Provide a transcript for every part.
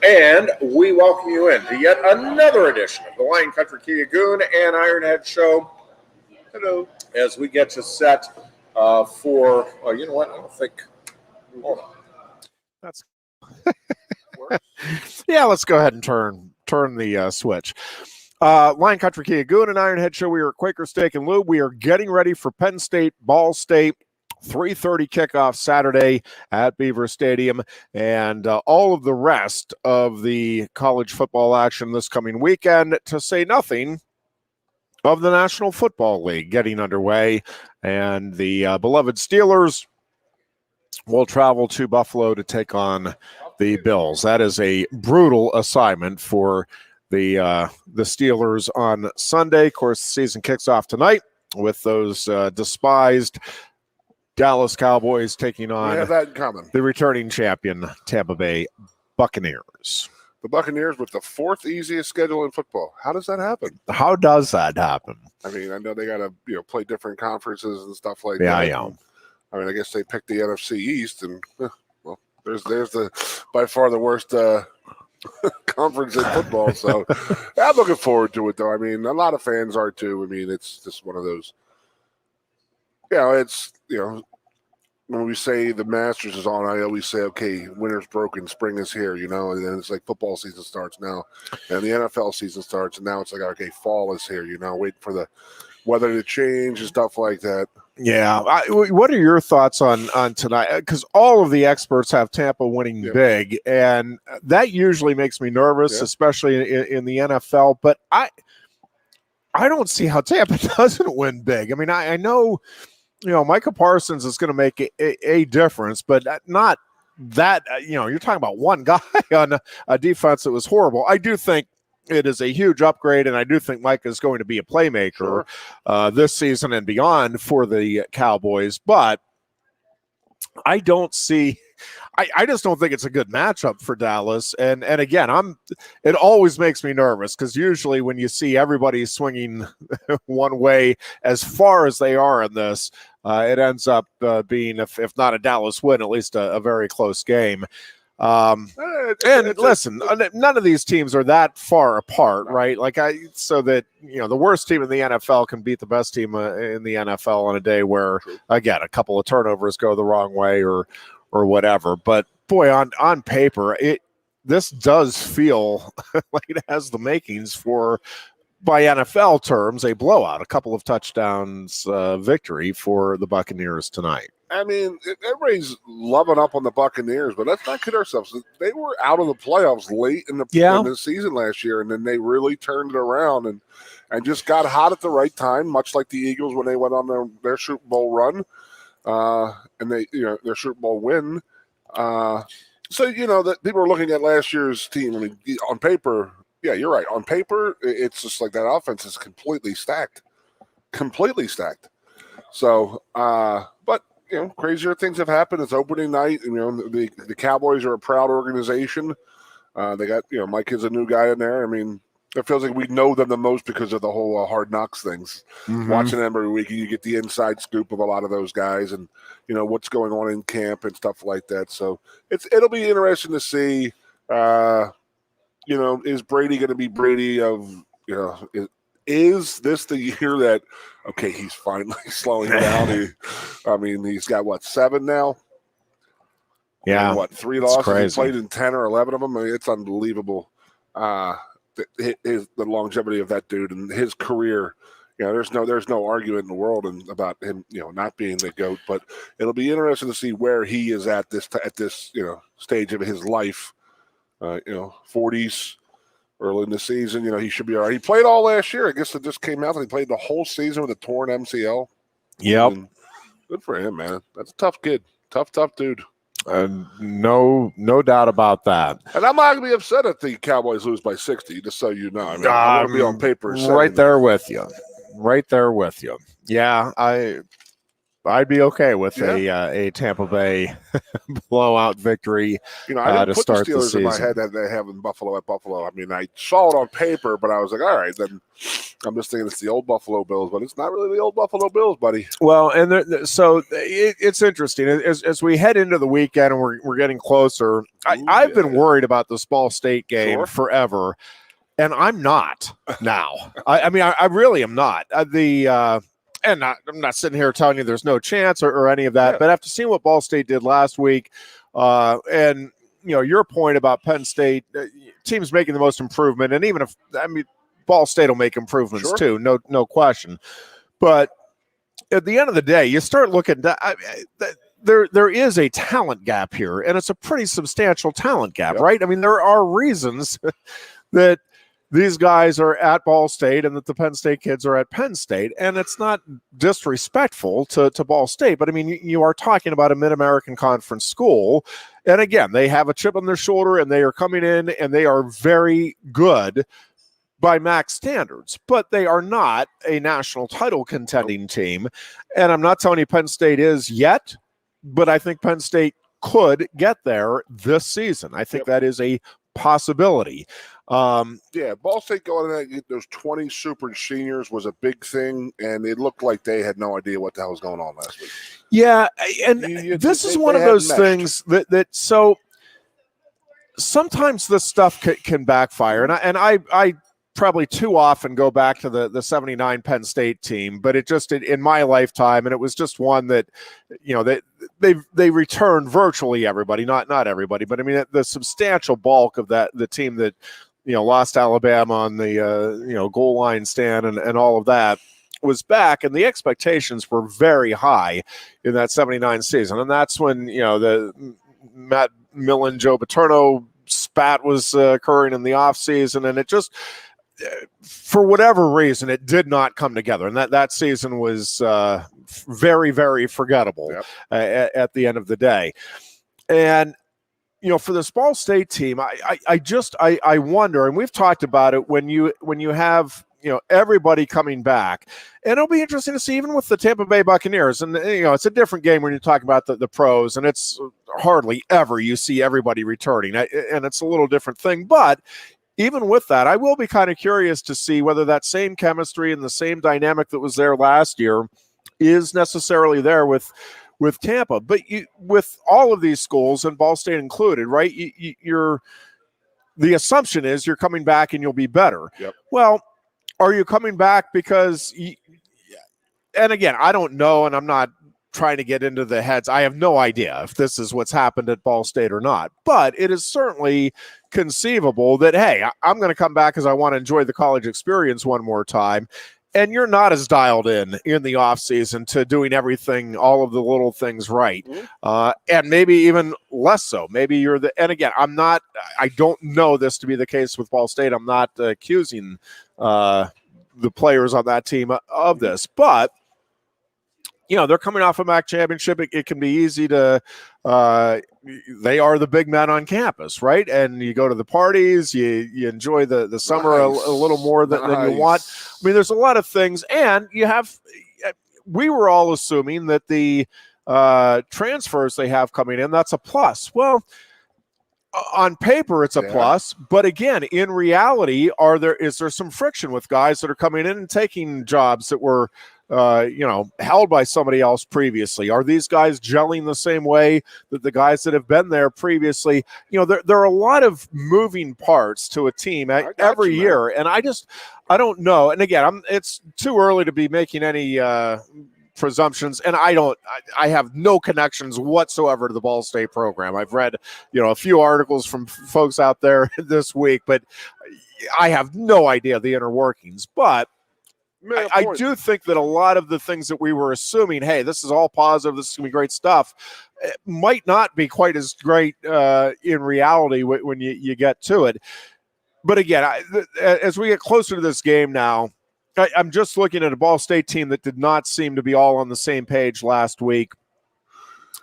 And we welcome you in to yet another edition of the Lion Country Kia Goon and Ironhead Show. Hello. As we get you set for, you know what? I don't think. Hold on. That's yeah. Let's go ahead and turn the switch. Lion Country Kia Goon and Ironhead Show. We are at Quaker Steak and Lube. We are getting ready for Penn State, Ball State. 3:30 kickoff Saturday at Beaver Stadium, and all of the rest of the college football action this coming weekend, to say nothing of the National Football League getting underway. And the beloved Steelers will travel to Buffalo to take on the Bills. That is a brutal assignment for the Steelers on Sunday. Of course, the season kicks off tonight with those despised Dallas Cowboys taking on the returning champion Tampa Bay Buccaneers. The Buccaneers with the fourth easiest schedule in football. How does that happen? How does that happen? I mean, I know they got to play different conferences and stuff like that. Yeah, I know. I mean, I guess they picked the NFC East, and well, there's the by far the worst conference in football. So I'm looking forward to it, though. I mean, a lot of fans are too. I mean, it's just one of those. It's when we say the Masters is on, I always say, okay, winter's broken, spring is here, and then it's like football season starts now, and the NFL season starts, and now it's like, okay, fall is here, waiting for the weather to change and stuff like that. Yeah. What are your thoughts on tonight? Because all of the experts have Tampa winning big, and that usually makes me nervous, especially in the NFL, but I don't see how Tampa doesn't win big. I mean, I know – Micah Parsons is going to make a difference, but not that, you're talking about one guy on a defense that was horrible. I do think it is a huge upgrade, and I do think Micah is going to be a playmaker this season and beyond for the Cowboys, but I don't see – I just don't think it's a good matchup for Dallas. And again, it always makes me nervous because usually when you see everybody swinging one way as far as they are in this, it ends up being, if not a Dallas win, at least a very close game. Listen, none of these teams are that far apart, right? So that, the worst team in the NFL can beat the best team in the NFL on a day where, again, a couple of turnovers go the wrong way or whatever. But boy, on paper, this does feel like it has the makings for, by NFL terms, a blowout, a couple of touchdowns victory for the Buccaneers tonight. I mean, everybody's loving up on the Buccaneers, but let's not kid ourselves. They were out of the playoffs late in the season last year, and then they really turned it around and just got hot at the right time, much like the Eagles when they went on their Super Bowl run. And they, their Super Bowl win. So, that people are looking at last year's team. I mean, on paper, yeah, you're right. On paper, it's just like that offense is completely stacked. So, but, crazier things have happened. It's opening night. The Cowboys are a proud organization. They got, Mike is a new guy in there. I mean, it feels like we know them the most because of the whole Hard Knocks things. Mm-hmm. Watching them every week, and you get the inside scoop of a lot of those guys and, what's going on in camp and stuff like that. So it'll be interesting to see, is Brady going to be Brady of, is this the year that, okay, he's finally slowing down? He's got, 7 now? Yeah. And 3 losses? He played in 10 or 11 of them. I mean, it's unbelievable. The longevity of that dude and his career, there's no argument in the world about him, not being the GOAT. But it'll be interesting to see where he is at this stage of his life. 40s, early in the season. He should be all right. He played all last year. I guess it just came out that he played the whole season with a torn MCL. Yep. And good for him, man. That's a tough kid. Tough dude. No doubt about that. And I'm not going to be upset if the Cowboys lose by 60, just so you know. I mean, I want to be on paper. Right there with you. Yeah, I'd be okay with a Tampa Bay blowout victory I didn't to put start the the Steelers season. in my head that they have in Buffalo at Buffalo. I mean, I saw it on paper, but I was like, all right, then I'm just thinking it's the old Buffalo Bills, but it's not really the old Buffalo Bills, buddy. Well, and it's interesting as we head into the weekend and we're getting closer. I've been worried about this Ball State game forever, and I'm not now. I mean, I really am not. I'm not sitting here telling you there's no chance or any of that, but after seeing what Ball State did last week, and your point about Penn State teams making the most improvement, and even if Ball State will make improvements too, no question. But at the end of the day, you start looking. There is a talent gap here, and it's a pretty substantial talent gap, right? I mean, there are reasons that these guys are at Ball State and that the Penn State kids are at Penn State, and it's not disrespectful to Ball State, but I mean, you are talking about a Mid-American Conference school, and again, they have a chip on their shoulder, and they are coming in, and they are very good by MAC standards, but they are not a national title contending team. And I'm not telling you Penn State is yet, but I think Penn State could get there this season. I think that is a possibility. Ball State going in and get those 20 super seniors was a big thing, and it looked like they had no idea what the hell was going on last week. Yeah, and this is one of those things that so sometimes this stuff can backfire, and I probably too often go back to the 79 Penn State team, but it just in my lifetime, and it was just one that they returned virtually everybody, not everybody, but I mean the substantial bulk of the team that lost Alabama on the goal line stand and all of that was back, and the expectations were very high in that 79 season, and that's when the Matt Millen, Joe Paterno spat was occurring in the offseason, and it just for whatever reason, it did not come together. And that season was very, very forgettable at the end of the day. And, for this Ball State team, I wonder, and we've talked about it when you have, everybody coming back, and it'll be interesting to see even with the Tampa Bay Buccaneers. And, it's a different game when you talk about the pros, and it's hardly ever you see everybody returning, and it's a little different thing. But even with that, I will be kind of curious to see whether that same chemistry and the same dynamic that was there last year is necessarily there with Tampa. But with all of these schools, and Ball State included, right, the assumption is you're coming back and you'll be better. Yep. Well, are you coming back because and again, I don't know, and I'm not trying to get into the heads. I have no idea if this is what's happened at Ball State or not, but it is certainly conceivable that, hey, I'm going to come back because I want to enjoy the college experience one more time. And you're not as dialed in the offseason to doing everything, all of the little things right. And maybe even less so. Maybe you're and again, I don't know this to be the case with Ball State. I'm not accusing the players on that team of this, but they're coming off a MAC championship. It can be easy to, they are the big men on campus, right? And you go to the parties, you enjoy the summer a little more than you want. I mean, there's a lot of things. And we were all assuming that the transfers they have coming in, that's a plus. Well, on paper, it's a plus, but again, in reality, is there some friction with guys that are coming in and taking jobs that were held by somebody else previously? Are these guys gelling the same way that the guys that have been there previously? There are a lot of moving parts to a team every year, and I don't know. And again, it's too early to be making any presumptions, and I have no connections whatsoever to the Ball State program. I've read a few articles from folks out there this week, but I have no idea the inner workings. But I do think that a lot of the things that we were assuming, hey, this is all positive, this is going to be great stuff, it might not be quite as great in reality when you get to it. But again, as we get closer to this game now, I'm just looking at a Ball State team that did not seem to be all on the same page last week.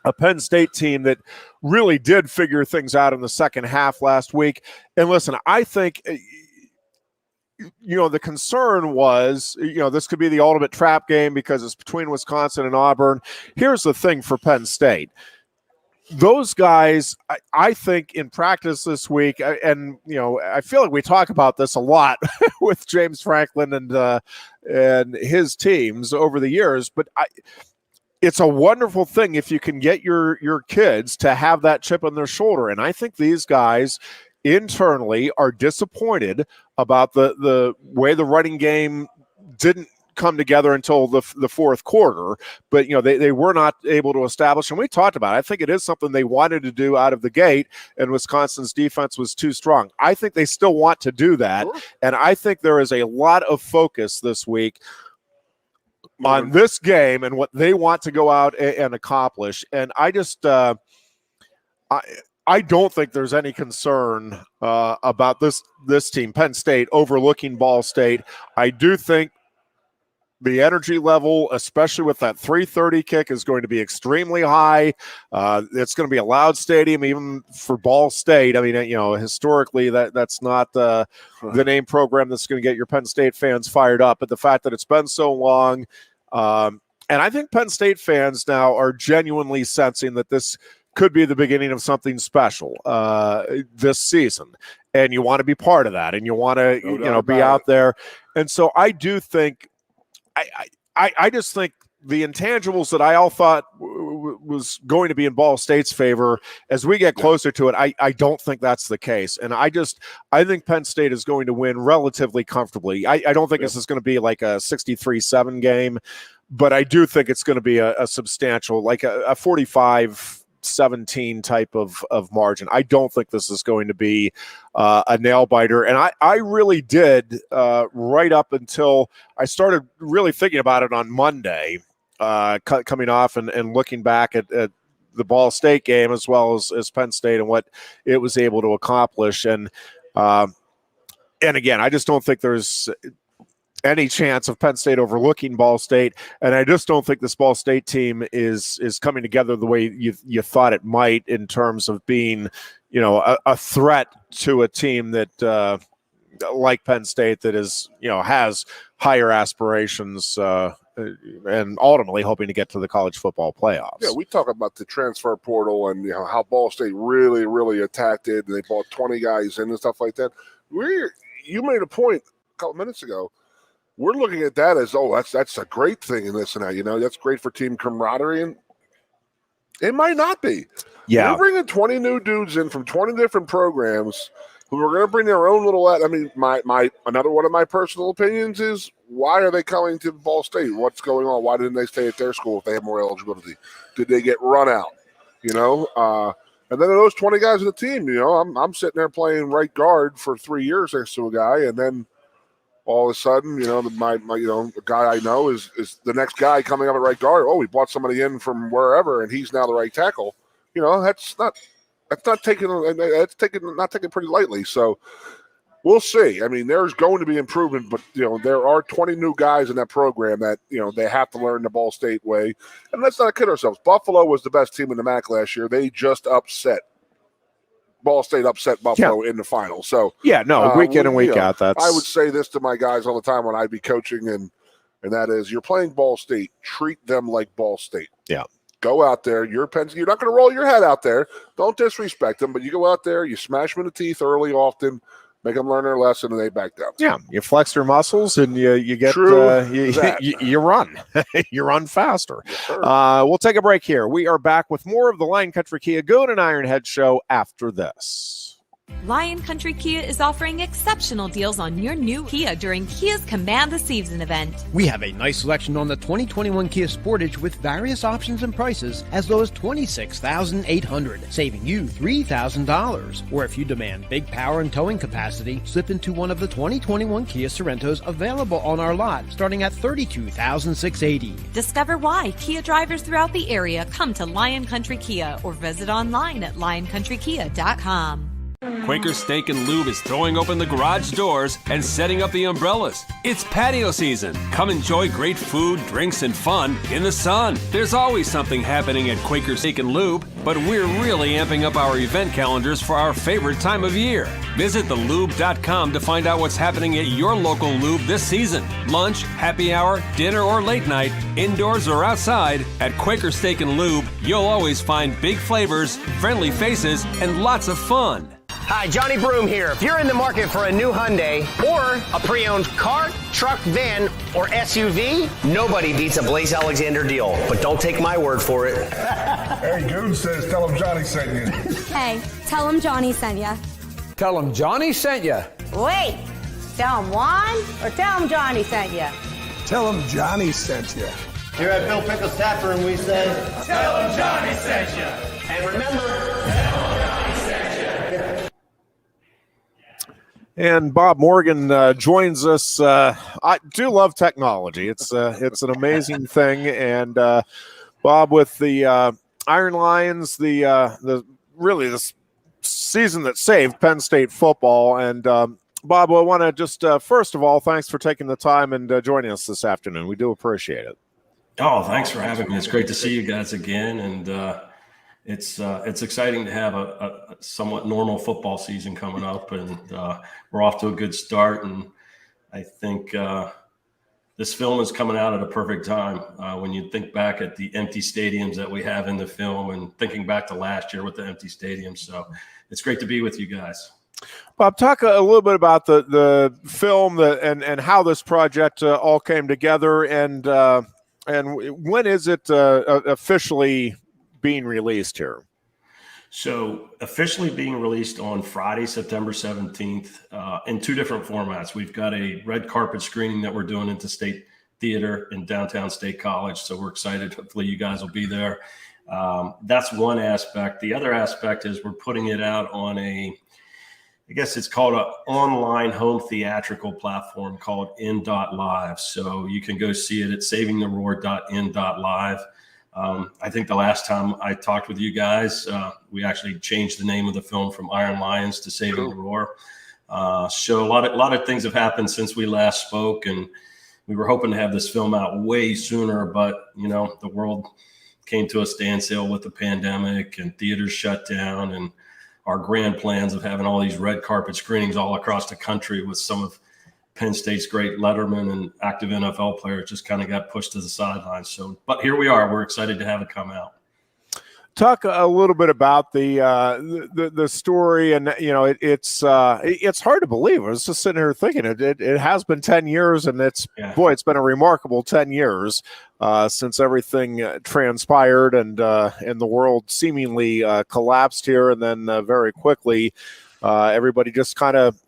A Penn State team that really did figure things out in the second half last week. And listen, I think the concern was, this could be the ultimate trap game because it's between Wisconsin and Auburn. Here's the thing for Penn State. those guys, I think in practice this week, and I feel like we talk about this a lot with James Franklin and his teams over the years, but it's a wonderful thing if you can get your kids to have that chip on their shoulder. And I think these guys internally are disappointed about the way the running game didn't come together until the fourth quarter, but they were not able to establish, and we talked about it. I think it is something they wanted to do out of the gate, and Wisconsin's defense was too strong. I think they still want to do that, sure. And I think there is a lot of focus this week on this game and what they want to go out and accomplish. And I just I don't think there's any concern about this team, Penn State, overlooking Ball State. I do think the energy level, especially with that 3:30 kick, is going to be extremely high. It's going to be a loud stadium, even for Ball State. I mean, historically, that's not the name program that's going to get your Penn State fans fired up. But the fact that it's been so long, and I think Penn State fans now are genuinely sensing that this could be the beginning of something special this season. And you want to be part of that, and you want to be out there. And so I do think I just think the intangibles that I all thought was going to be in Ball State's favor, as we get closer to it, I don't think that's the case. And I think Penn State is going to win relatively comfortably. I don't think this is going to be like a 63-7 game, but I do think it's going to be a substantial, like a 45-17 type of margin. I don't think this is going to be a nail biter. And I really did right up until I started really thinking about it on Monday, coming off and looking back at the Ball State game as well as Penn State and what it was able to accomplish. And again, I just don't think there's any chance of Penn State overlooking Ball State, and I just don't think this Ball State team is coming together the way you thought it might, in terms of being, a threat to a team that like Penn State that is, has higher aspirations and ultimately hoping to get to the college football playoffs. Yeah, we talk about the transfer portal and how Ball State really, really attacked it, and they brought 20 guys in and stuff like that. You made a point a couple minutes ago. We're looking at that as, that's a great thing in this and that, that's great for team camaraderie, and it might not be. Yeah. We're bringing 20 new dudes in from 20 different programs who are going to bring their own little, I mean, another one of my personal opinions is, why are they coming to Ball State? What's going on? Why didn't they stay at their school if they have more eligibility? Did they get run out? And then those 20 guys on the team, I'm sitting there playing right guard for 3 years next to a guy, and then all of a sudden, the guy I know is the next guy coming up at right guard. Oh, we brought somebody in from wherever, and he's now the right tackle. That's not taken pretty lightly. So we'll see. I mean, there's going to be improvement, but there are 20 new guys in that program that they have to learn the Ball State way. And let's not kid ourselves. Buffalo was the best team in the MAC last year. They just Ball State upset Buffalo in the final. So week in and week out. I would say this to my guys all the time when I'd be coaching, and that is, you're playing Ball State. Treat them like Ball State. Yeah. Go out there. You're not going to roll your head out there. Don't disrespect them, but you go out there, you smash them in the teeth early, often, make them learn their lesson, and they back down. Yeah, you flex your muscles, and you get you run. You run faster. Yes, we'll take a break here. We are back with more of the Lion Country Kia Goon and Ironhead show after this. Lion Country Kia is offering exceptional deals on your new Kia during Kia's Command the Season event. We have a nice selection on the 2021 Kia Sportage with various options and prices as low as $26,800, saving you $3,000. Or if you demand big power and towing capacity, slip into one of the 2021 Kia Sorentos available on our lot, starting at $32,680. Discover why Kia drivers throughout the area come to Lion Country Kia, or visit online at lioncountrykia.com. Quaker Steak and Lube is throwing open the garage doors and setting up the umbrellas. It's patio season. Come enjoy great food, drinks, and fun in the sun. There's always something happening at Quaker Steak and Lube, but we're really amping up our event calendars for our favorite time of year. Visit thelube.com to find out what's happening at your local lube this season. Lunch, happy hour, dinner, or late night, indoors or outside, at Quaker Steak and Lube, you'll always find big flavors, friendly faces, and lots of fun. Hi, Johnny Broom here. If you're in the market for a new Hyundai or a pre-owned car, truck, van, or SUV, nobody beats a Blaze Alexander deal. But don't take my word for it. Hey, Goon says tell him Johnny sent you. Hey, tell him Johnny sent ya. Tell him Johnny sent you. Wait, tell him Juan or tell him Johnny sent you? Tell him Johnny sent you. Here at Bill Pickle's Tap Room, we say, tell him Johnny sent you. And remember, tell him Johnny sent you. And Bob Morgan joins us. I do love technology. It's an amazing thing. And Bob, with the Iron Lions, the season that saved Penn State football. And Bob, I want to just first of all, thanks for taking the time and joining us this afternoon. We do appreciate it. Oh, thanks for having me. It's great to see you guys again, and it's exciting to have a somewhat normal football season coming up, and we're off to a good start. And I think this film is coming out at a perfect time when you think back at the empty stadiums that we have in the film, and thinking back to last year with the empty stadiums. So it's great to be with you guys. Bob, talk a little bit about the film and how this project all came together, and when is it officially being released here? So officially being released on Friday, September 17th, in two different formats. We've got a red carpet screening that we're doing at the State Theater in downtown State College. So we're excited. Hopefully you guys will be there. That's one aspect. The other aspect is we're putting it out on I guess it's called an online home theatrical platform called in.live. So you can go see it at savingtheroar.in.live. I think the last time I talked with you guys, we actually changed the name of the film from Iron Lions to Saving the Roar. So a lot of things have happened since we last spoke, and we were hoping to have this film out way sooner, but the world came to a standstill with the pandemic and theaters shut down, and our grand plans of having all these red carpet screenings all across the country with some of Penn State's great lettermen and active NFL players just kind of got pushed to the sidelines. So, but here we are. We're excited to have it come out. Talk a little bit about the story, and it's hard to believe. I was just sitting here thinking it has been 10 years, and it's been a remarkable 10 years since everything transpired and the world seemingly collapsed here, and then very quickly everybody just kind of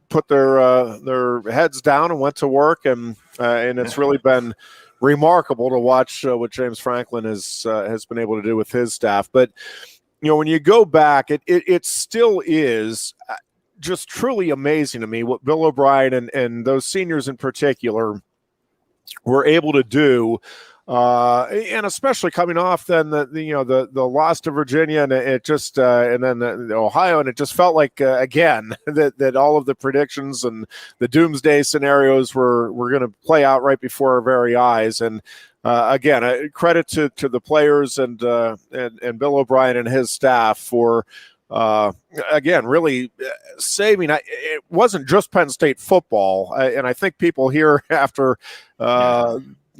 put their heads down and went to work, and it's really been remarkable to watch what James Franklin has been able to do with his staff. But when you go back, it still is just truly amazing to me what Bill O'Brien and those seniors in particular were able to do. And especially coming off then the loss to Virginia, and it just and then the Ohio, and it just felt like again that all of the predictions and the doomsday scenarios were going to play out right before our very eyes. And again, credit to the players and Bill O'Brien and his staff for again really saving. It wasn't just Penn State football, and I think people here after.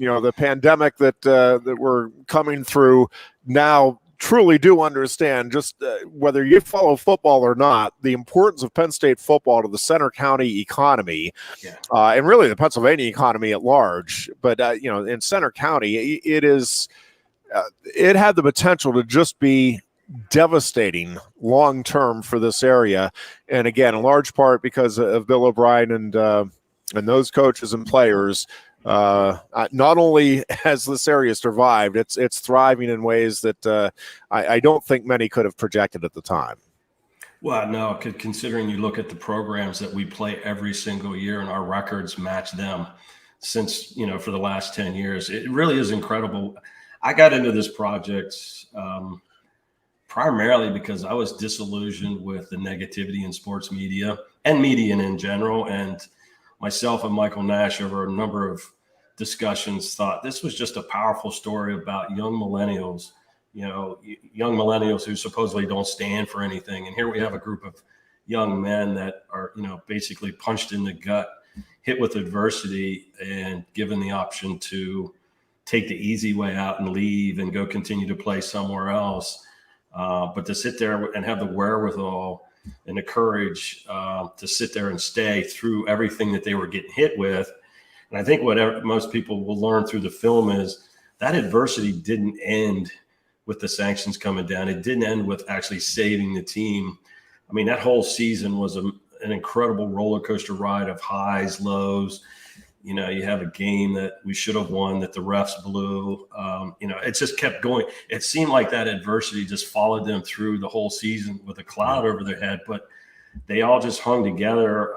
The pandemic that we're coming through now truly do understand just whether you follow football or not, the importance of Penn State football to the Center County economy and really the Pennsylvania economy at large. But, in Center County, it had the potential to just be devastating long-term for this area. And again, in large part because of Bill O'Brien and those coaches and players. Not only has this area survived, it's thriving in ways that I don't think many could have projected at the time. Well, no, considering you look at the programs that we play every single year and our records match them since, for the last 10 years, it really is incredible. I got into this project primarily because I was disillusioned with the negativity in sports media and media in general. And myself and Michael Nash, over a number of discussions, thought this was just a powerful story about young millennials, young millennials who supposedly don't stand for anything. And here we have a group of young men that are, basically punched in the gut, hit with adversity, and given the option to take the easy way out and leave and go continue to play somewhere else. But to sit there and have the wherewithal and the courage to sit there and stay through everything that they were getting hit with. And I think what most people will learn through the film is that adversity didn't end with the sanctions coming down. It didn't end with actually saving the team. I mean, that whole season was an incredible roller coaster ride of highs, lows. You have a game that we should have won that the refs blew. It just kept going. It seemed like that adversity just followed them through the whole season with a cloud over their head, but they all just hung together,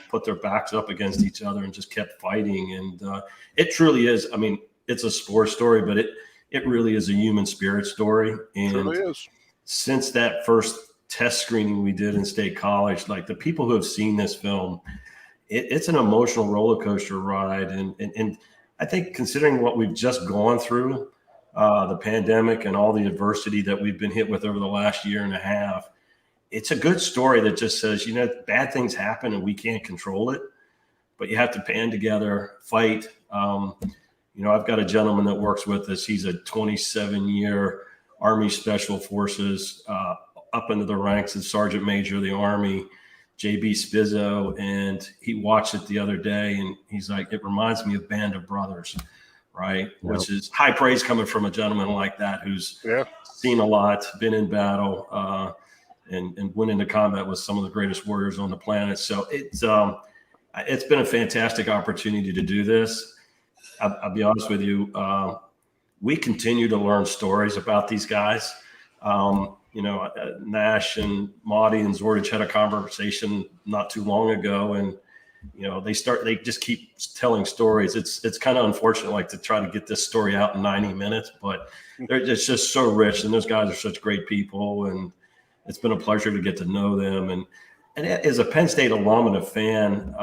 put their backs up against each other and just kept fighting. And it truly is. I mean, it's a sports story, but it really is a human spirit story. And it really is. Since that first test screening we did in State College, like the people who have seen this film, it's an emotional roller coaster ride. And I think considering what we've just gone through, the pandemic and all the adversity that we've been hit with over the last year and a half, it's a good story that just says, bad things happen and we can't control it, but you have to band together, fight. I've got a gentleman that works with us. He's a 27-year Army Special Forces, up into the ranks as Sergeant Major of the Army, JB Spizzo, and he watched it the other day and he's like, it reminds me of Band of Brothers, right? Yep. Which is high praise coming from a gentleman like that who's seen a lot, been in battle, and went into combat with some of the greatest warriors on the planet. So it's been a fantastic opportunity to do this. I'll be honest with you. We continue to learn stories about these guys. Nash and Marty and Zordich had a conversation not too long ago, and they just keep telling stories. It's kind of unfortunate, like to try to get this story out in 90 minutes, but it's just so rich, and those guys are such great people, and it's been a pleasure to get to know them. And as a Penn State alum and a fan,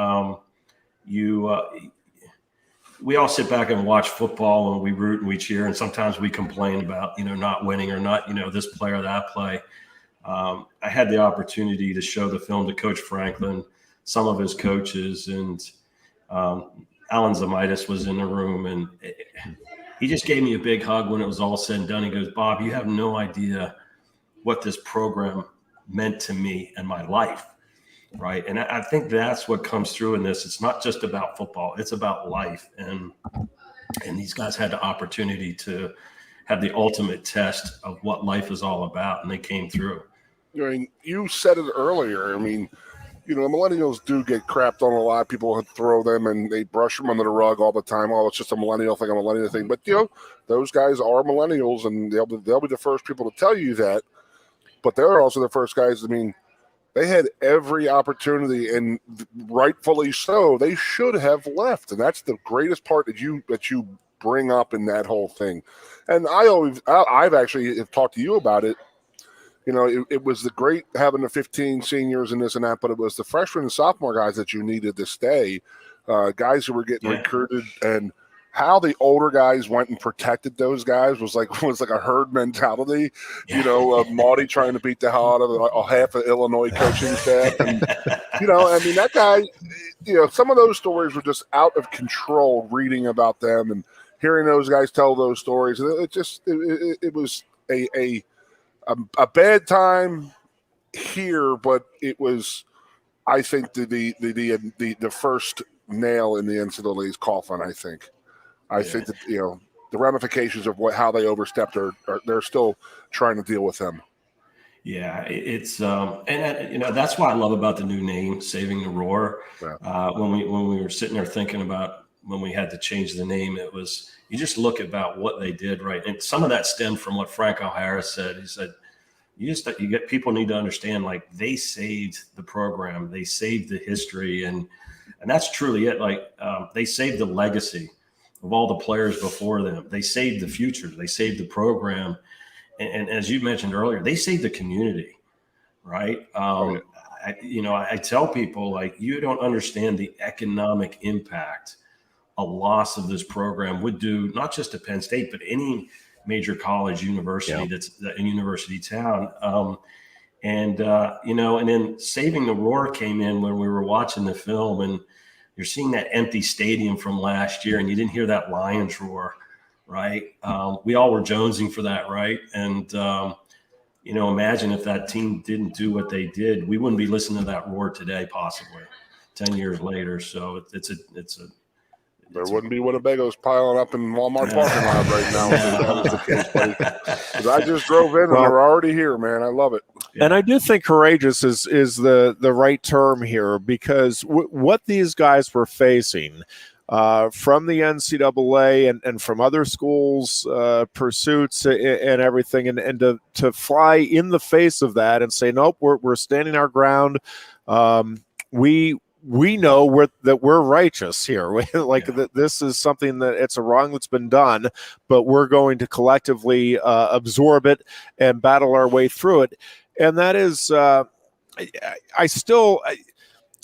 we all sit back and watch football and we root and we cheer. And sometimes we complain about, not winning or not, this play or that play. I had the opportunity to show the film to Coach Franklin, some of his coaches, and Alan Zamitis was in the room, and he just gave me a big hug when it was all said and done. He goes, Bob, you have no idea what this program meant to me and my life. Right. And I think that's what comes through in this. It's not just about football. It's about life. And these guys had the opportunity to have the ultimate test of what life is all about. And they came through. I mean, you said it earlier. I mean, millennials do get crapped on a lot. People throw them and they brush them under the rug all the time. Oh, it's just a millennial thing, But, those guys are millennials, and they'll be the first people to tell you that. But they're also the first guys. I mean, they had every opportunity, and rightfully so. They should have left, and that's the greatest part that you bring up in that whole thing. And I've actually talked to you about it. It was the great having the 15 seniors and this and that, but it was the freshman and sophomore guys that you needed to stay, guys who were getting recruited, and how the older guys went and protected those guys was like a herd mentality. Marty trying to beat the hell out of half of Illinois coaching staff. And, that guy, some of those stories were just out of control reading about them and hearing those guys tell those stories. It was a bad time here, but it was, I think, the first nail in the NCAA's coffin, I think. I think that, the ramifications of how they overstepped they're still trying to deal with them. Yeah, it's and that's what I love about the new name, Saving the Roar. Yeah. When we were sitting there thinking about when we had to change the name, it was, you just look about what they did, right? And some of that stemmed from what Frank O'Hara said. He said, people need to understand, like, they saved the program, they saved the history, and that's truly it. Like, they saved the legacy of all the players before them. They saved the future. They saved the program. And as you mentioned earlier, they save the community, right? I tell people, like, you don't understand the economic impact a loss of this program would do, not just to Penn State, but any major college university that's a university town. And then Saving the Roar came in when we were watching the film, and you're seeing that empty stadium from last year, and you didn't hear that Lions roar, right? We all were jonesing for that, right? And, imagine if that team didn't do what they did, we wouldn't be listening to that roar today, possibly 10 years later. So there wouldn't be Winnebagos piling up in Walmart parking lot right now. That was the case, buddy. 'Cause I just drove in and they're already here, man. I love it. And I do think courageous is the right term here, because what these guys were facing from the NCAA and from other schools' pursuits and everything, and to fly in the face of that and say, nope, we're standing our ground. We know that we're righteous here. That this is something that it's a wrong that's been done, but we're going to collectively absorb it and battle our way through it. And that is,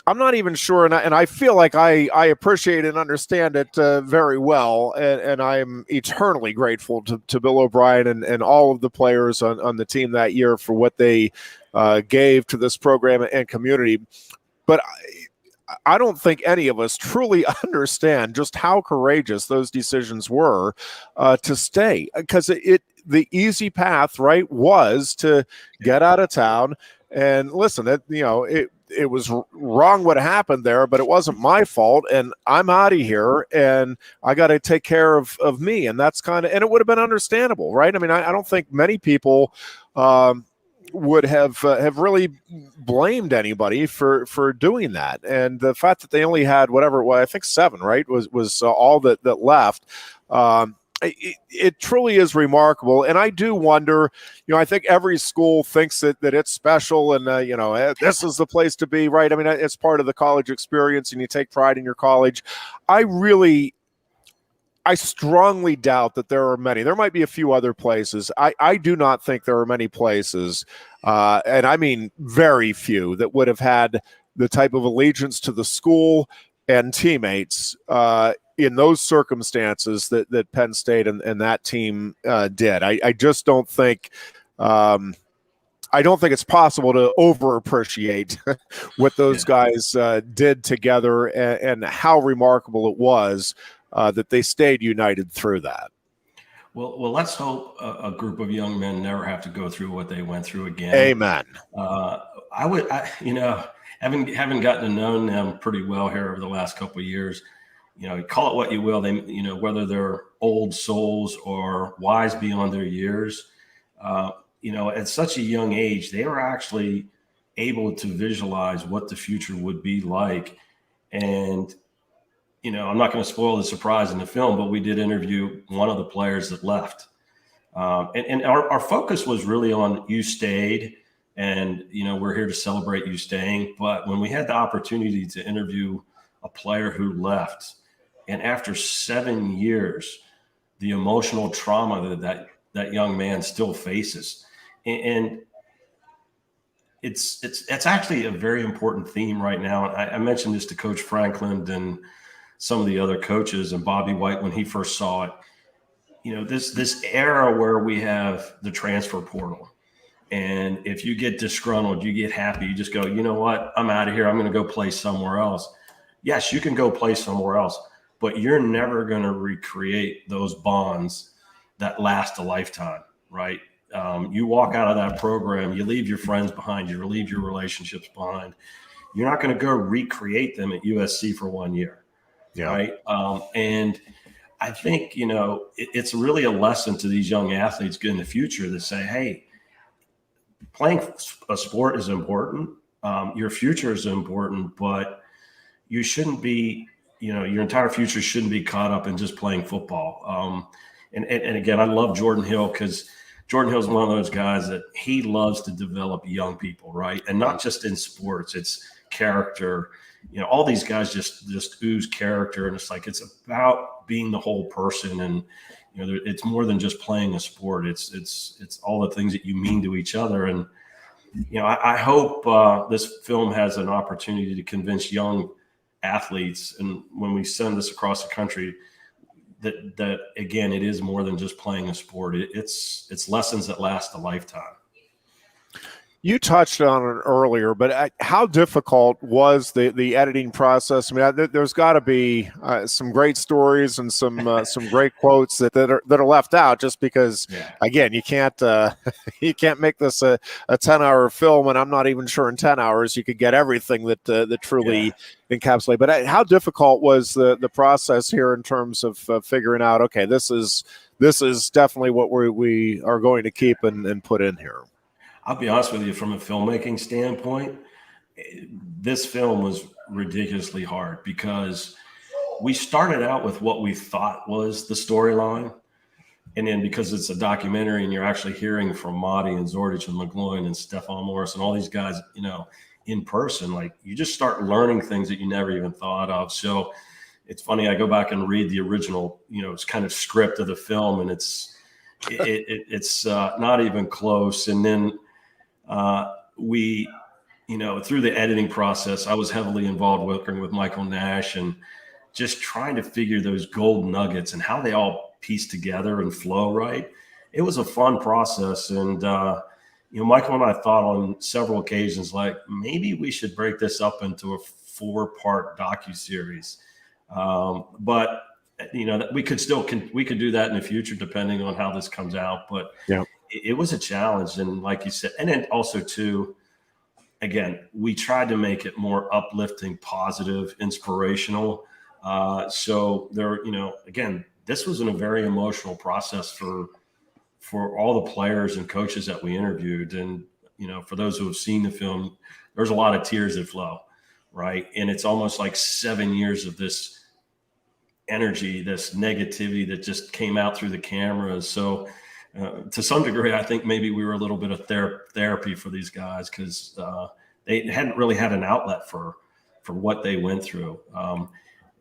I'm not even sure, and I feel like I appreciate and understand it very well, and I'm eternally grateful to Bill O'Brien and all of the players on the team that year for what they gave to this program and community. But I don't think any of us truly understand just how courageous those decisions were to stay, because the easy path, right, was to get out of town and listen. It was wrong what happened there, but it wasn't my fault, and I'm out of here, and I got to take care of me, and that's and it would have been understandable, right? I mean, I don't think many people would have really blamed anybody for doing that. And the fact that they only had whatever it was, I think 7, right, was all that left. It truly is remarkable. And I do wonder, I think every school thinks that it's special and, this is the place to be, right? I mean, it's part of the college experience and you take pride in your college. I strongly doubt that there are many. There might be a few other places. I do not think there are many places, and I mean very few, that would have had the type of allegiance to the school and teammates in those circumstances that Penn State and that team did. I just don't think I don't think it's possible to overappreciate what those guys did together and how remarkable it was that they stayed united through that. Well, let's hope a group of young men never have to go through what they went through again. Amen. Having gotten to know them pretty well here over the last couple of years, call it what you will. They, whether they're old souls or wise beyond their years, at such a young age, they were actually able to visualize what the future would be like. And I'm not going to spoil the surprise in the film, but we did interview one of the players that left. And our focus was really on you stayed, and, we're here to celebrate you staying. But when we had the opportunity to interview a player who left, and after 7 years, the emotional trauma that young man still faces. And it's actually a very important theme right now. I mentioned this to Coach Franklin and some of the other coaches and Bobby White when he first saw it. This era where we have the transfer portal, and if you get disgruntled, you get happy, you just go, you know what, I'm out of here, I'm going to go play somewhere else. Yes, you can go play somewhere else, but you're never going to recreate those bonds that last a lifetime, right? You walk out of that program, you leave your friends behind, you leave your relationships behind. You're not going to go recreate them at USC for 1 year. Yeah. Right. And I think, it's really a lesson to these young athletes in the future to say, hey, playing a sport is important. Your future is important, but you shouldn't be, your entire future shouldn't be caught up in just playing football. And again, I love Jordan Hill because Jordan Hill is one of those guys that he loves to develop young people, right? And not just in sports, it's character. All these guys just ooze character, and it's about being the whole person. And it's more than just playing a sport. It's all the things that you mean to each other. And, I hope this film has an opportunity to convince young athletes, and when we send this across the country, that again, it is more than just playing a sport. It's lessons that last a lifetime. You touched on it earlier, but how difficult was the editing process? I mean, there's got to be some great stories and some great quotes that are left out just because, again, you can't make this a 10-hour film, and I'm not even sure in 10 hours you could get everything that truly encapsulate. But how difficult was the process here in terms of figuring out, okay, this is definitely what we are going to keep and put in here? I'll be honest with you, from a filmmaking standpoint, this film was ridiculously hard because we started out with what we thought was the storyline. And then because it's a documentary and you're actually hearing from Marty and Zordich and McGloin and Stephon Morris and all these guys, in person, like you just start learning things that you never even thought of. So it's funny, I go back and read the original, it's kind of script of the film, and it's not even close. And then we, through the editing process, I was heavily involved working with Michael Nash and just trying to figure those gold nuggets and how they all piece together and flow right. It was a fun process. And, Michael and I thought on several occasions, like maybe we should break this up into a 4-part docuseries. But we could do that in the future, depending on how this comes out. But it was a challenge. And like you said, and then also too, again, we tried to make it more uplifting, positive, inspirational. So there, again, this was a very emotional process for all the players and coaches that we interviewed. And, for those who have seen the film, there's a lot of tears that flow, right? And it's almost like 7 years of this energy, this negativity that just came out through the cameras. So to some degree, I think maybe we were a little bit of therapy for these guys because they hadn't really had an outlet for what they went through.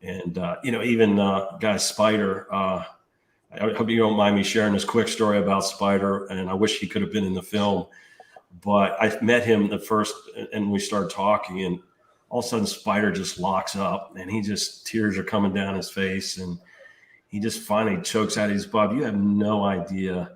Even guy Spider, I hope you don't mind me sharing this quick story about Spider, and I wish he could have been in the film, but I met him the first, and we started talking, and all of a sudden Spider just locks up, and tears are coming down his face, and he just finally chokes out his, Bob, you have no idea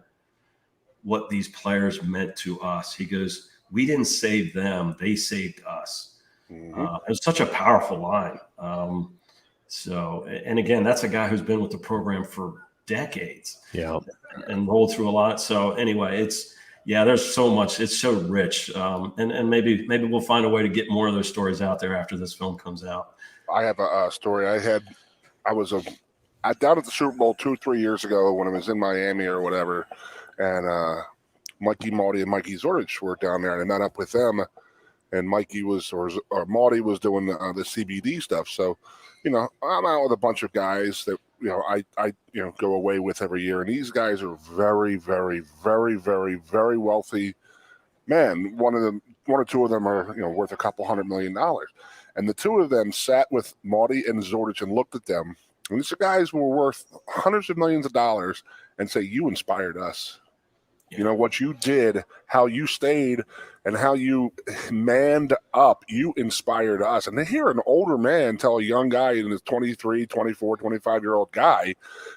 what these players meant to us. He goes, we didn't save them, they saved us. Mm-hmm. It was such a powerful line. And again, that's a guy who's been with the program for decades, and rolled through a lot. So anyway, there's so much. It's so rich, and maybe we'll find a way to get more of those stories out there after this film comes out. I have a story. I was down at the Super Bowl 2-3 years ago when I was in Miami or whatever, and Marty, and Mikey Zordich were down there, and I met up with them. And Mikey or Marty was doing the CBD stuff. So, I'm out with a bunch of guys that I go away with every year, and these guys are very, very, very, very, very wealthy men. One or two of them are worth a couple $100 million, and the two of them sat with Marty and Zordich and looked at them. And these are guys who were worth hundreds of millions of dollars, and say, "You inspired us." What you did, how you stayed, and how you manned up, you inspired us. And to hear an older man tell a young guy in his 23, 24, 25-year-old guy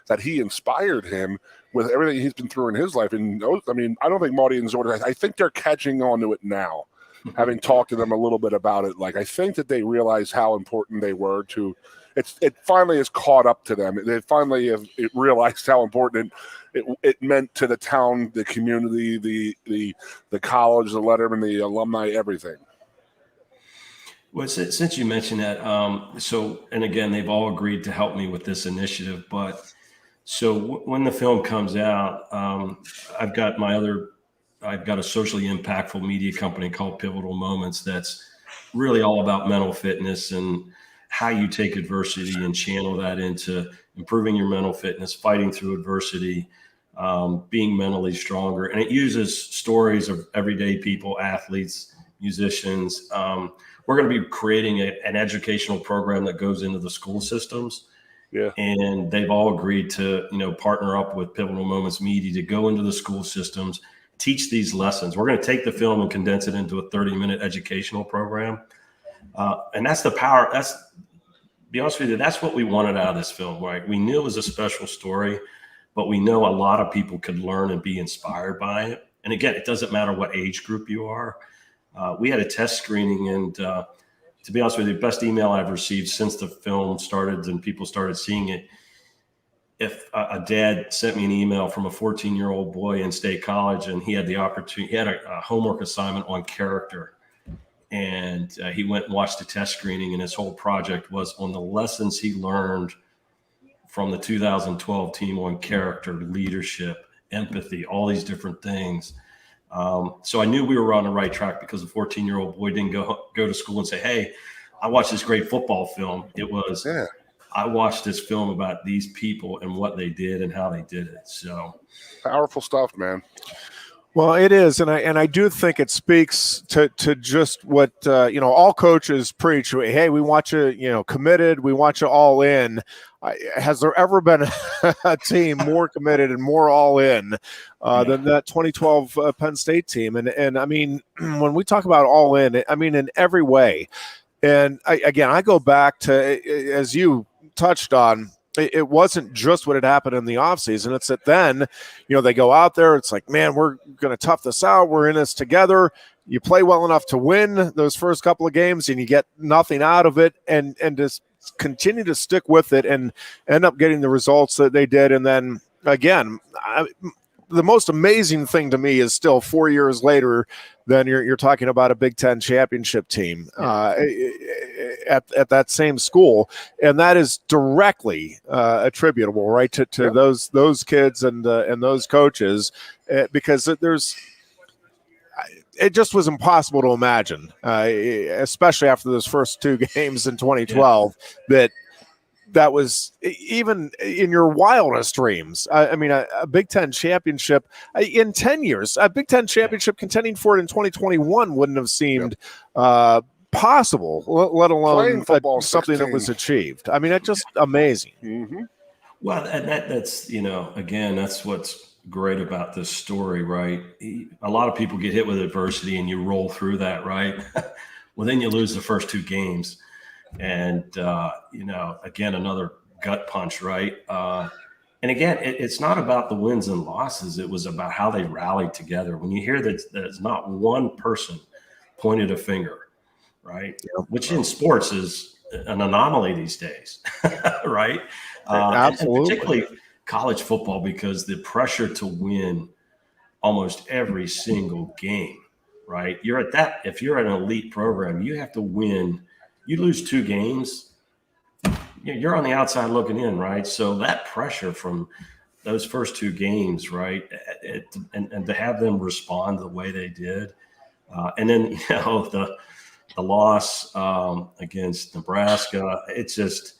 that he inspired him with everything he's been through in his life. And I don't think Marty and Zordich, I think they're catching on to it now, having talked to them a little bit about it. Like, I think that they realize how important they were to it finally has caught up to them. They finally have realized how important it meant to the town, the community, the college, the Letterman, the alumni, everything. Well, since you mentioned that, and again, they've all agreed to help me with this initiative. But when the film comes out, I've got a socially impactful media company called Pivotal Moments that's really all about mental fitness and how you take adversity and channel that into improving your mental fitness, fighting through adversity, being mentally stronger. And it uses stories of everyday people, athletes, musicians. We're going to be creating an educational program that goes into the school systems. Yeah. And they've all agreed to, partner up with Pivotal Moments Media to go into the school systems, teach these lessons. We're going to take the film and condense it into a 30-minute educational program. And that's the power. To be honest with you, that's what we wanted out of this film, right? We knew it was a special story, but we know a lot of people could learn and be inspired by it. And again, it doesn't matter what age group you are. We had a test screening, and to be honest with you, the best email I've received since the film started and people started seeing it, if a dad sent me an email from a 14-year-old boy in State College, and he had the opportunity, he had a homework assignment on character, and he went and watched the test screening, and his whole project was on the lessons he learned from the 2012 team on character, leadership, empathy, all these different things. So I knew we were on the right track, because a 14-year-old boy didn't go to school and say, hey, I watched this great football film. It was, I watched this film about these people and what they did and how they did it. So powerful stuff, man. Well, it is, and I do think it speaks to just what all coaches preach. Hey, we want you committed. We want you all in. Has there ever been a team more committed and more all in than that 2012 Penn State team? And I mean, when we talk about all in, I mean in every way. And I go back to, as you touched on, it wasn't just what had happened in the offseason. It's that then, they go out there. It's like, man, we're going to tough this out. We're in this together. You play well enough to win those first couple of games, and you get nothing out of it, and just continue to stick with it and end up getting the results that they did. And then again, the most amazing thing to me is still 4 years later, then you're talking about a Big Ten championship team at that same school, and that is directly attributable, right, to those kids and those coaches, because it just was impossible to imagine, especially after those first two games in 2012, that was even in your wildest dreams. I mean, a Big Ten championship in 10 years, a Big Ten championship contending for it in 2021 wouldn't have seemed possible, let alone something that was achieved. I mean, it's just amazing. Mm-hmm. Well, and that's, again, that's what's great about this story, right? A lot of people get hit with adversity and you roll through that, right? Well, then you lose the first two games. And, again, another gut punch, right? And again, it's not about the wins and losses. It was about how they rallied together. When you hear that there's not one person pointed a finger, right? Which in sports is an anomaly these days, right? Absolutely. And particularly college football, because the pressure to win almost every single game, right? If you're at an elite program, you have to win. You lose two games, you're on the outside looking in, right? So that pressure from those first two games, right, and to have them respond the way they did, and then the loss against Nebraska, it's just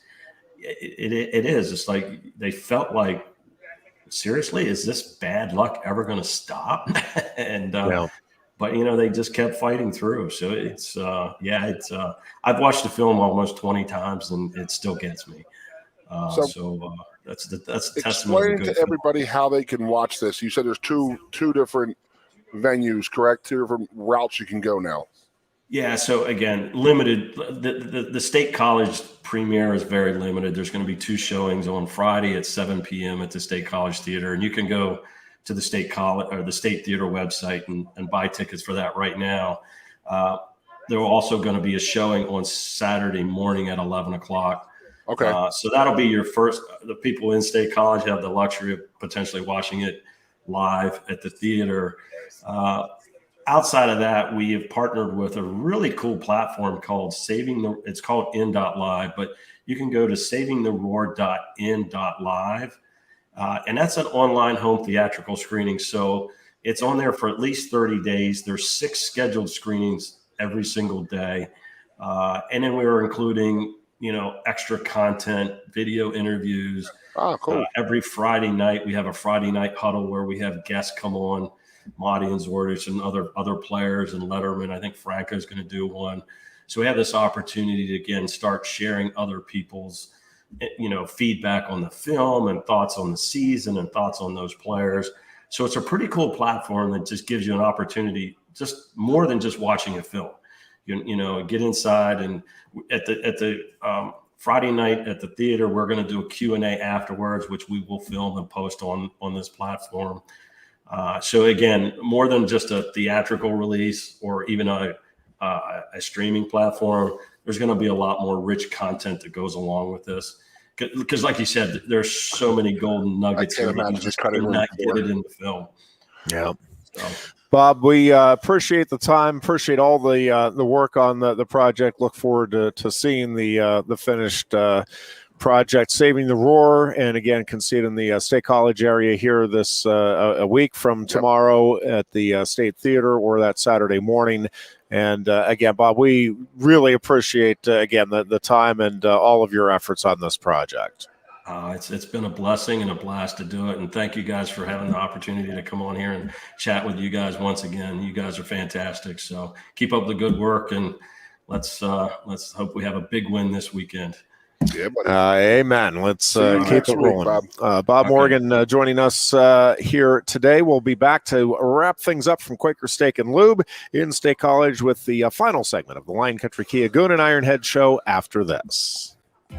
it is. It's like they felt like, seriously, is this bad luck ever going to stop? And but they just kept fighting through. So it's I've watched the film almost 20 times and it still gets me. So that's the testament. Explain to everybody how they can watch this. You said there's two different venues, correct? Two different routes you can go now. Yeah. So again, limited. The State College premiere is very limited. There's going to be two showings on Friday at 7 p.m. at the State College Theater, and you can go to the State College or the State Theater website and buy tickets for that right now. There will also going to be a showing on Saturday morning at 11 o'clock. Okay. So that'll be your first. The people in State College have the luxury of potentially watching it live at the theater. Outside of that, we have partnered with a really cool platform called it's called in.live, but you can go to savingtheroar.in.live. And that's an online home theatrical screening. So it's on there for at least 30 days. There's 6 scheduled screenings every single day. And then we were including, extra content, video interviews. Oh, cool. Every Friday night, we have a Friday night huddle where we have guests come on, Marty and Zordich and other players and Letterman. I think Franco's going to do one. So we have this opportunity to, again, start sharing other people's feedback on the film and thoughts on the season and thoughts on those players. So it's a pretty cool platform that just gives you an opportunity, just more than just watching a film. Get inside, and at the Friday night at the theater, we're going to do a Q&A afterwards, which we will film and post on this platform. So again, more than just a theatrical release or even a streaming platform, there's going to be a lot more rich content that goes along with this. Because like you said, there's so many golden nuggets here that you just cannot get it in the film. Yeah. So. Bob, we appreciate the time, appreciate all the work on the project. Look forward to seeing the finished project, Saving the Roar, and again, can see it in the State College area here this a week from tomorrow at the State Theater, or that Saturday morning. And again, Bob, we really appreciate again the time and all of your efforts on this project. It's been a blessing and a blast to do it, and thank you guys for having the opportunity to come on here and chat with you guys once again. You guys are fantastic, so keep up the good work, and let's hope we have a big win this weekend. Yeah, amen. Let's keep it rolling. Bob Morgan joining us here today. We'll be back to wrap things up from Quaker Steak and Lube in State College with the final segment of the Lion Country Kia Goon and Ironhead show after this.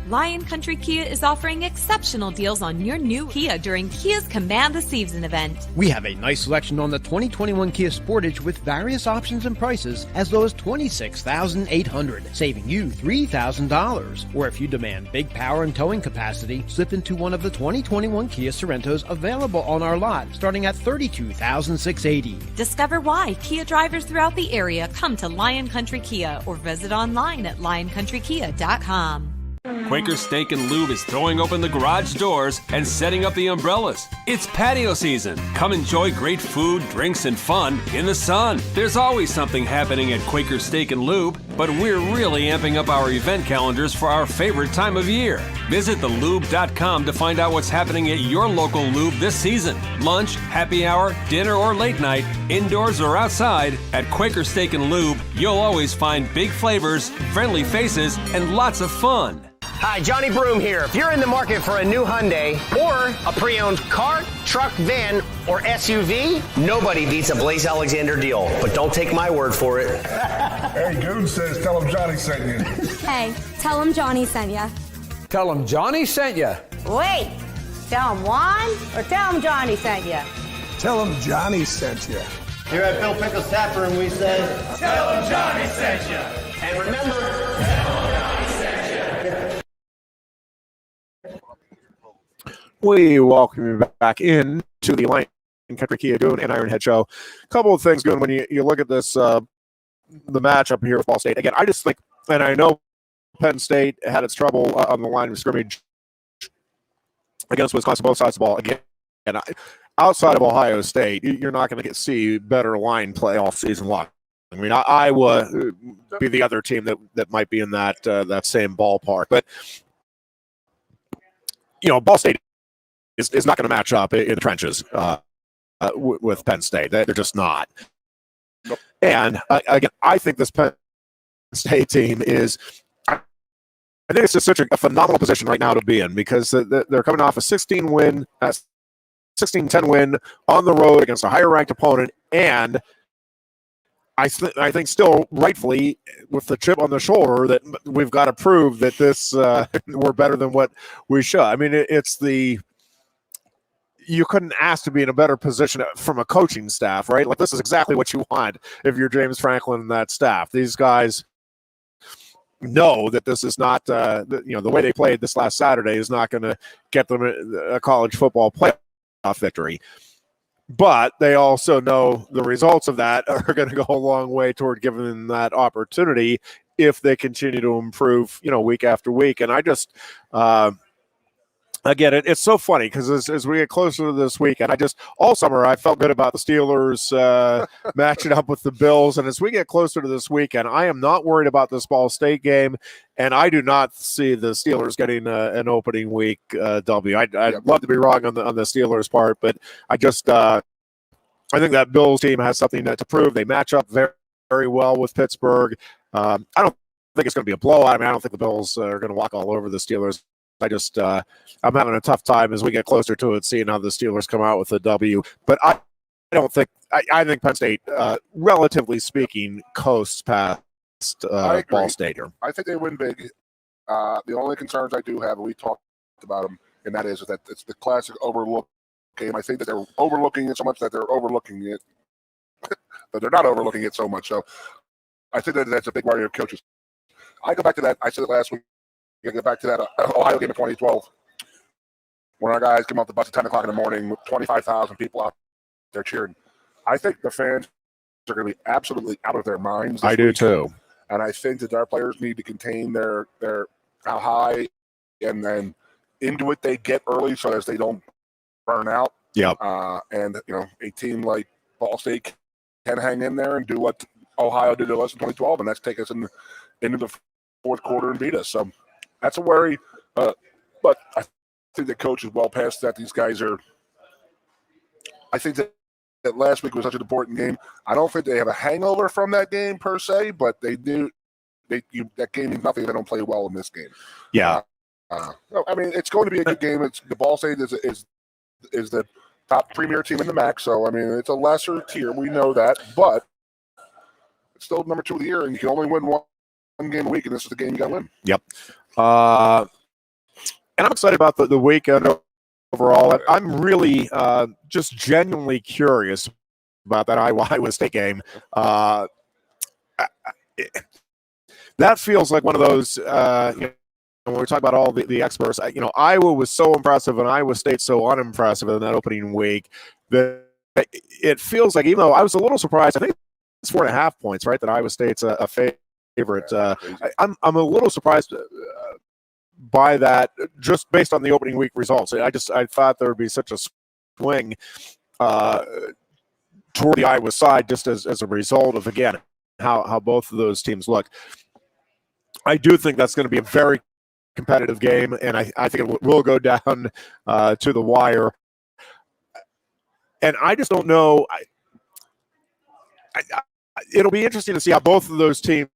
Lion Country Kia is offering exceptional deals on your new Kia during Kia's Command the Season event. We have a nice selection on the 2021 Kia Sportage with various options and prices as low as $26,800, saving you $3,000. Or if you demand big power and towing capacity, slip into one of the 2021 Kia Sorrentos available on our lot, starting at $32,680. Discover why Kia drivers throughout the area come to Lion Country Kia, or visit online at lioncountrykia.com. Quaker Steak and Lube is throwing open the garage doors and setting up the umbrellas. It's patio season. Come enjoy great food, drinks, and fun in the sun. There's always something happening at Quaker Steak and Lube, but we're really amping up our event calendars for our favorite time of year. Visit thelube.com to find out what's happening at your local lube this season. Lunch, happy hour, dinner, or late night, indoors or outside, at Quaker Steak and Lube, you'll always find big flavors, friendly faces, and lots of fun. Hi, Johnny Broom here. If you're in the market for a new Hyundai or a pre-owned car, truck, van, or SUV, nobody beats a Blaze Alexander deal. But don't take my word for it. Hey, Goon says tell him Johnny sent you. Hey, tell him Johnny sent ya. Tell him Johnny sent you. Wait, tell him Juan or tell him Johnny sent you? Tell him Johnny sent you. Here at Bill Pickles Tap Room, we say, Tell him Johnny sent you. and remember, Tell him Johnny sent you. We welcome you back into the Lion Country Kia Goon and Ironhead show. A couple of things, Goon, when you look at this, the matchup here with Ball State. Again, I just think, and I know Penn State had its trouble on the line of scrimmage against Wisconsin, both sides of the ball. Again, and outside of Ohio State, you're not going to see better line play all season long. I mean, Iowa be the other team that might be in that same ballpark. But, Ball State is not going to match up in the trenches with Penn State. They're just not. And again, I think this Penn State team is, I think it's just such a phenomenal position right now to be in, because they're coming off a 16-10 win on the road against a higher ranked opponent. And I think still rightfully with the chip on the shoulder that we've got to prove that this we're better than what we should. I mean, you couldn't ask to be in a better position from a coaching staff, right? Like, this is exactly what you want if you're James Franklin and that staff. These guys know that this is not, the way they played this last Saturday is not going to get them a college football playoff victory. But they also know the results of that are going to go a long way toward giving them that opportunity if they continue to improve, week after week. And I just, again, it's so funny because as we get closer to this weekend, all summer I felt good about the Steelers matching up with the Bills. And as we get closer to this weekend, I am not worried about this Ball State game. And I do not see the Steelers getting an opening week W. I'd love to be wrong on the Steelers part, but I think that Bills team has something to prove. They match up very, very well with Pittsburgh. I don't think it's going to be a blowout. I mean, I don't think the Bills are going to walk all over the Steelers. I'm having a tough time as we get closer to it, seeing how the Steelers come out with a W. But I think Penn State, relatively speaking, coasts past Ball State here. I think they win big. The only concerns I do have, and we talked about them, and that is that it's the classic overlook game. I think that they're overlooking it so much that they're overlooking it, but they're not overlooking it so much. So I think that that's a big worry of coaches. I go back to that. I said it last week. I go back to that Ohio game in 2012 when our guys came off the bus at 10 o'clock in the morning with 25,000 people out there cheering. I think the fans are going to be absolutely out of their minds. I do too. And I think that our players need to contain their how high and then into it they get early so as they don't burn out. Yep. And a team like Ball State can hang in there and do what Ohio did to us in 2012, and that's take us into the fourth quarter and beat us. So that's a worry. But I think the coach is well past that. These guys are. I think that last week was such an important game. I don't think they have a hangover from that game per se, but they do. That game means nothing if they don't play well in this game. Yeah. I mean, it's going to be a good game. It's the Ball State is the top premier team in the MAC, so I mean it's a lesser tier. We know that, but it's still number 2 of the year, and you can only win one game a week, and this is the game you got to win. Yep. And I'm excited about the weekend overall. I'm really just genuinely curious about that Iowa State game. That feels like one of those, when we talk about all the experts, Iowa was so impressive and Iowa State so unimpressive in that opening week that it feels like, even though I was a little surprised, I think it's 4.5 points, right, that Iowa State's a favorite. I'm a little surprised by that just based on the opening week results. I thought there would be such a swing toward the Iowa side just as a result of, again, how both of those teams look. I do think that's going to be a very competitive game, and I think it will go down to the wire. And I just don't know. It'll be interesting to see how both of those teams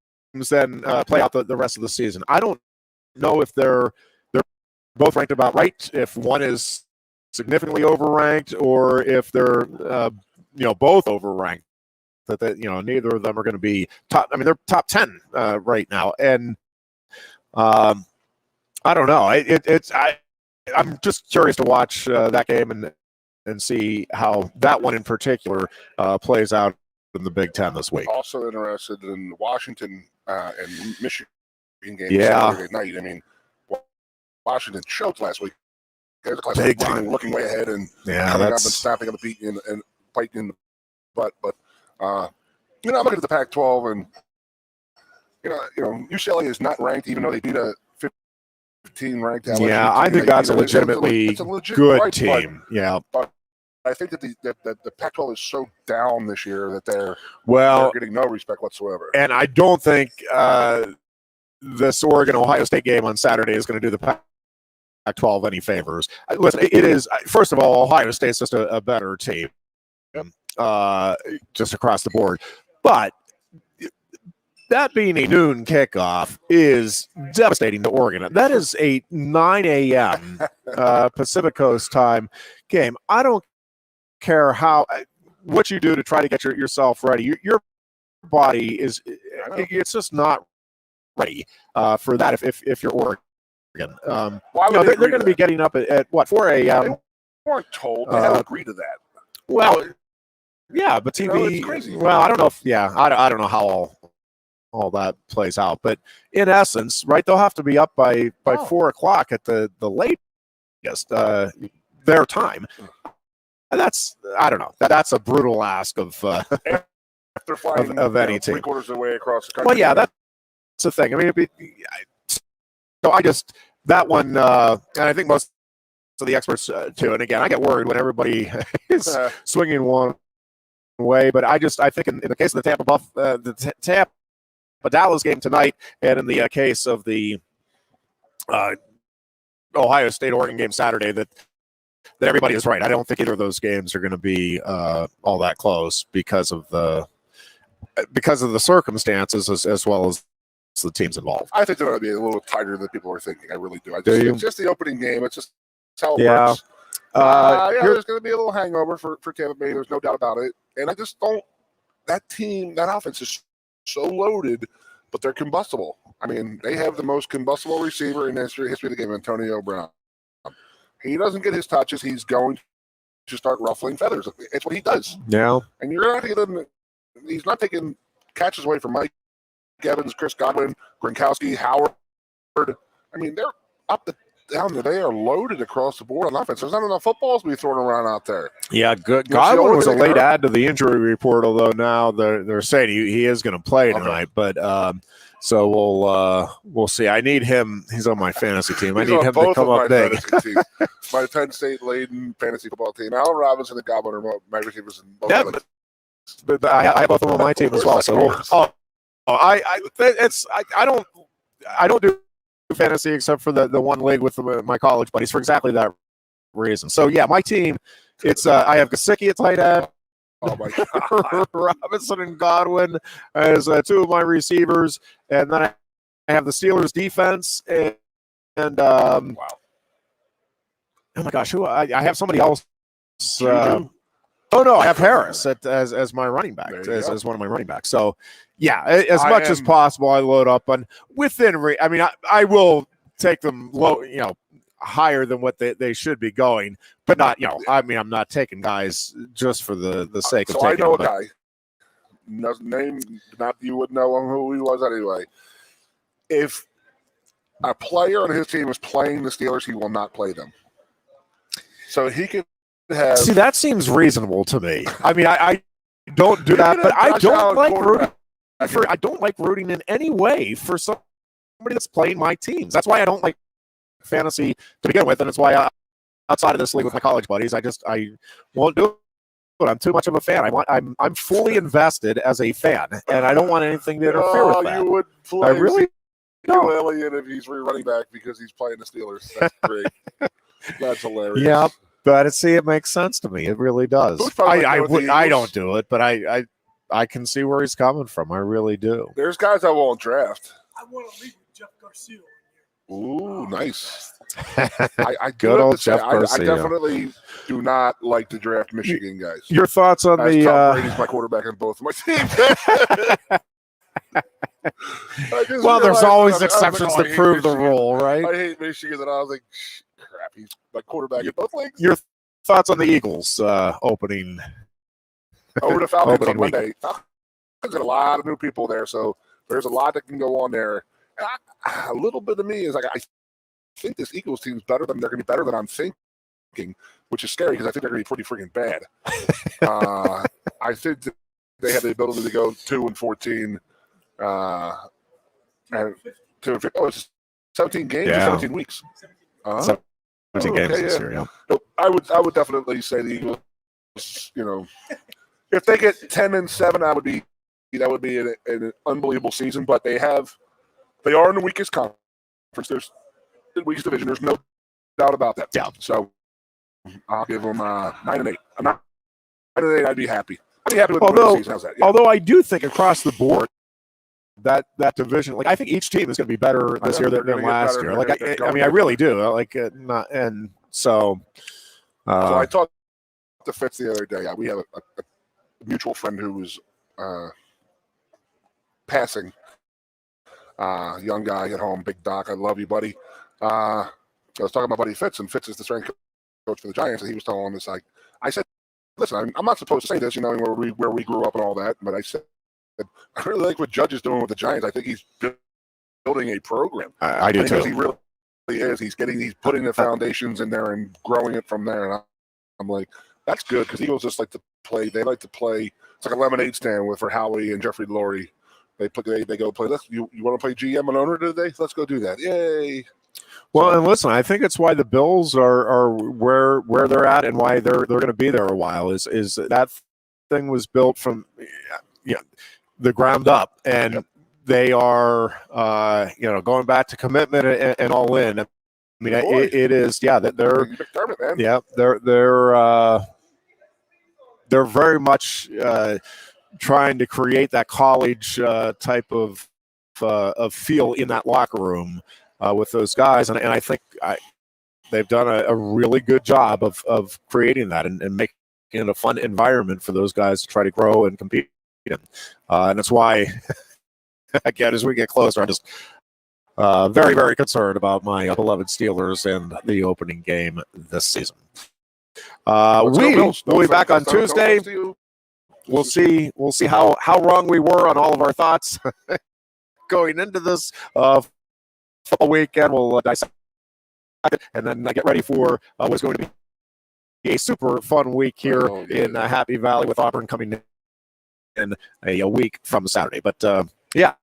then play out the rest of the season. I don't know if they're both ranked about right, if one is significantly overranked, or if they're both overranked. That neither of them are going to be top. I mean, they're top 10 right now, and I don't know. I'm just curious to watch that game and see how that one in particular plays out in the Big Ten this week. Also interested in Washington and Michigan game Saturday night. I mean, Washington choked last week. There's a class Big time, looking way ahead and coming up and snapping on the beat and biting in the butt, but. I'm looking at the Pac-12, and UCLA is not ranked, even though they beat a 15 ranked. Yeah, I think that's a legitimately good team. But I think that the Pac-12 is so down this year that they're getting no respect whatsoever. And I don't think this Oregon-Ohio State game on Saturday is going to do the Pac-12 any favors. Listen, it is, first of all, Ohio State's just a better team. Just across the board. But that being a noon kickoff is devastating to Oregon. That is a 9 a.m. Pacific Coast time game. I don't care what you do to try to get yourself ready. Your body it's just not ready for that if you're Oregon. They're going to be getting up at what, 4 a.m.? They weren't told. They had to agree to that. Well, yeah, but TV. It's crazy. Well, I don't know if I don't know how all that plays out, but in essence, right, they'll have to be up by 4 o'clock at the latest their time. And that's, I don't know, that's a brutal ask of after flying of any team 3/4 of the way across the country. Well, yeah, that's the thing. I mean, so I just that one, and I think most of the experts too. And again, I get worried when everybody is swinging one way, but I think in the case of the Tampa Dallas game tonight, and in the case of the Ohio State Oregon game Saturday, that everybody is right. I don't think either of those games are going to be all that close because of the circumstances as well as of the teams involved. I think they're going to be a little tighter than people are thinking. I really do. It's just the opening game. It's just how it works. There's going to be a little hangover for Tampa Bay. There's no doubt about it. And I just don't. That team, that offense is so loaded, but they're combustible. I mean, they have the most combustible receiver in the history of the game, Antonio Brown. He doesn't get his touches. He's going to start ruffling feathers. It's what he does. Yeah. And you're not going to. He's not taking catches away from Mike Evans, Chris Godwin, Gronkowski, Howard. I mean, they're up down there. They are loaded across the board on offense. There's not enough footballs to be thrown around out there. Yeah, good. Godwin was a late add to the injury report, although now they're saying he is going to play tonight. But so we'll see. I need him. He's on my fantasy team. I need him to come up big. My Penn State laden fantasy football team. Allen Robinson and Godwin are my receivers. But I have both of them on my team as well. So I don't do fantasy except for the one league with my college buddies for exactly that reason. So yeah, my team, it's I have Gesicki at tight end. Oh my God. Robinson and Godwin as two of my receivers, and then I have the Steelers defense and wow. Oh my gosh, I have somebody else. Oh no, I have Harris as my running back, as one of my running backs. So, yeah, as much as possible, I load up on within. I mean, I will take them low, higher than what they should be going, but not, I mean, I'm not taking guys just for the sake of taking. So I know a guy. Name, not you would know who he was anyway. If a player on his team is playing the Steelers, he will not play them. So he can. See, that seems reasonable to me. I mean, I don't do that, but I don't like rooting. I don't like rooting in any way for somebody that's playing my teams. That's why I don't like fantasy to begin with, and it's why outside of this league with my college buddies, I won't do it. I'm too much of a fan. I'm fully invested as a fan, and I don't want anything to interfere with that. You would play I really don't. Elliott if he's running back because he's playing the Steelers. That's great. That's hilarious. Yeah. But it makes sense to me. It really does. I don't do it, but I can see where he's coming from. I really do. There's guys I won't draft. I want to leave with Jeff Garcia. Ooh, nice. Good old Jeff Garcia. I definitely do not like to draft Michigan guys. Your thoughts on Tom Brady's my quarterback on both of my teams. Well, there's always exceptions to prove the rule, right? I hate Michigan, and I was like, crap, he's my quarterback in both leagues. Your thoughts on the Eagles opening? Over the Falcons on Monday. Falcons got a lot of new people there, so there's a lot that can go on there. A little bit of me is like, I think this Eagles team's better than they're going to be better than I'm thinking, which is scary because I think they're going to be pretty freaking bad. I think that they have the ability to go 2-14. And it's 17 games or 17 weeks. 17 games this year, yeah. So I would definitely say the Eagles, if they get 10-7, that would be an unbelievable season. But they are in the weakest conference. There's the weakest division. There's no doubt about that. Yeah. So I'll give them 9-8. I'm not 9-8. I'd be happy. I'd be happy with the season. How's that? Yeah. Although I do think across the board that division, like I think each team is going to be better this year than last year. Like I really do. So I talked to Fitz the other day. We have a mutual friend who was passing. Young guy at home, Big Doc. I love you, buddy. I was talking about Buddy Fitz, and Fitz is the strength coach for the Giants, and he was telling us, I said, listen, I'm not supposed to say this, where we grew up and all that, but I said, I really like what Judge is doing with the Giants. I think he's building a program. I do too. He really is. He's putting the foundations in there and growing it from there. And I'm like, that's good because Eagles just like to play. They like to play. It's like a lemonade stand for Howie and Jeffrey Lurie. They go play. You want to play GM and owner today? Let's go do that. Yay! Well, and listen, I think it's why the Bills are where they're at and why they're going to be there a while. Is that thing was built from the ground up, and they are going back to commitment and all in. I mean, it is that they're very much trying to create that college type of feel in that locker room with those guys, and I think they've done a really good job of creating that and making it a fun environment for those guys to try to grow and compete in. And that's why, again, as we get closer, I'm just very, very concerned about my beloved Steelers and the opening game this season. We'll be back on Tuesday. We'll see how wrong we were on all of our thoughts going into this football weekend. We'll dissect it and then get ready for what's going to be a super fun week here in Happy Valley with Auburn coming in a week from Saturday. But yeah,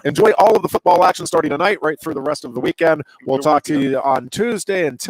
enjoy all of the football action starting tonight right through the rest of the weekend. We'll talk to you on Tuesday. Until